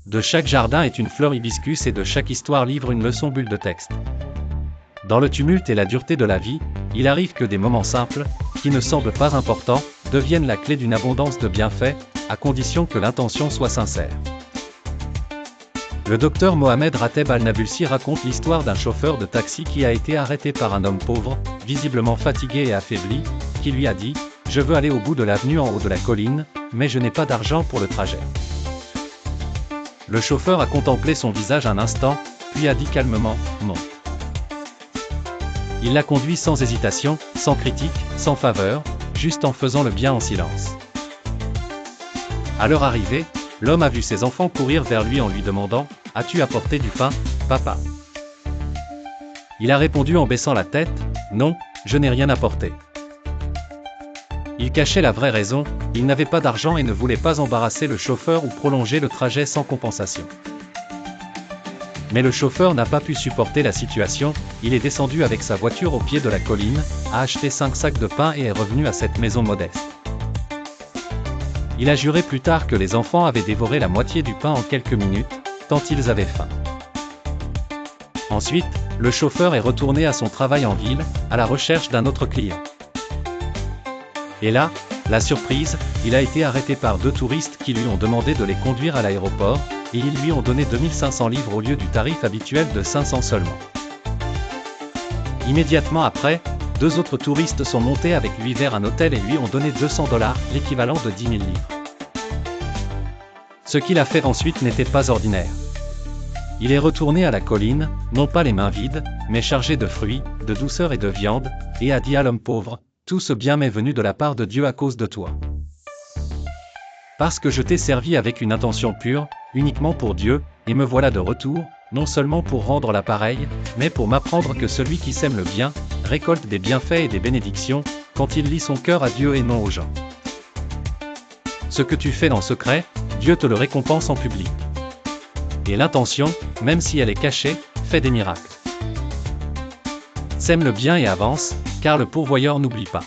De chaque jardin est une fleur hibiscus et de chaque histoire livre une leçon bulle de texte. Dans le tumulte et la dureté de la vie, il arrive que des moments simples, qui ne semblent pas importants, deviennent la clé d'une abondance de bienfaits, à condition que l'intention soit sincère. Le docteur Mohamed Rateb Al-Nabulsi raconte l'histoire d'un chauffeur de taxi qui a été arrêté par un homme pauvre, visiblement fatigué et affaibli, qui lui a dit « Je veux aller au bout de l'avenue en haut de la colline, mais je n'ai pas d'argent pour le trajet. » Le chauffeur a contemplé son visage un instant, puis a dit calmement « Monte ». Il l'a conduit sans hésitation, sans critique, sans faveur, juste en faisant le bien en silence. À leur arrivée, l'homme a vu ses enfants courir vers lui en lui demandant « As-tu apporté du pain, papa ?» Il a répondu en baissant la tête « Non, je n'ai rien apporté ». Il cachait la vraie raison, il n'avait pas d'argent et ne voulait pas embarrasser le chauffeur ou prolonger le trajet sans compensation. Mais le chauffeur n'a pas pu supporter la situation, il est descendu avec sa voiture au pied de la colline, a acheté 5 sacs de pain et est revenu à cette maison modeste. Il a juré plus tard que les enfants avaient dévoré la moitié du pain en quelques minutes, tant ils avaient faim. Ensuite, le chauffeur est retourné à son travail en ville, à la recherche d'un autre client. Et là, la surprise, il a été arrêté par 2 touristes qui lui ont demandé de les conduire à l'aéroport, et ils lui ont donné 2500 livres au lieu du tarif habituel de 500 seulement. Immédiatement après, 2 autres touristes sont montés avec lui vers un hôtel et lui ont donné $200, l'équivalent de 10 000 livres. Ce qu'il a fait ensuite n'était pas ordinaire. Il est retourné à la colline, non pas les mains vides, mais chargé de fruits, de douceur et de viande, et a dit à l'homme pauvre, « Tout ce bien m'est venu de la part de Dieu à cause de toi. Parce que je t'ai servi avec une intention pure, uniquement pour Dieu, et me voilà de retour, non seulement pour rendre l'appareil, mais pour m'apprendre que celui qui sème le bien, récolte des bienfaits et des bénédictions, quand il lie son cœur à Dieu et non aux gens. Ce que tu fais en secret, Dieu te le récompense en public. Et l'intention, même si elle est cachée, fait des miracles. Sème le bien et avance, car le pourvoyeur n'oublie pas.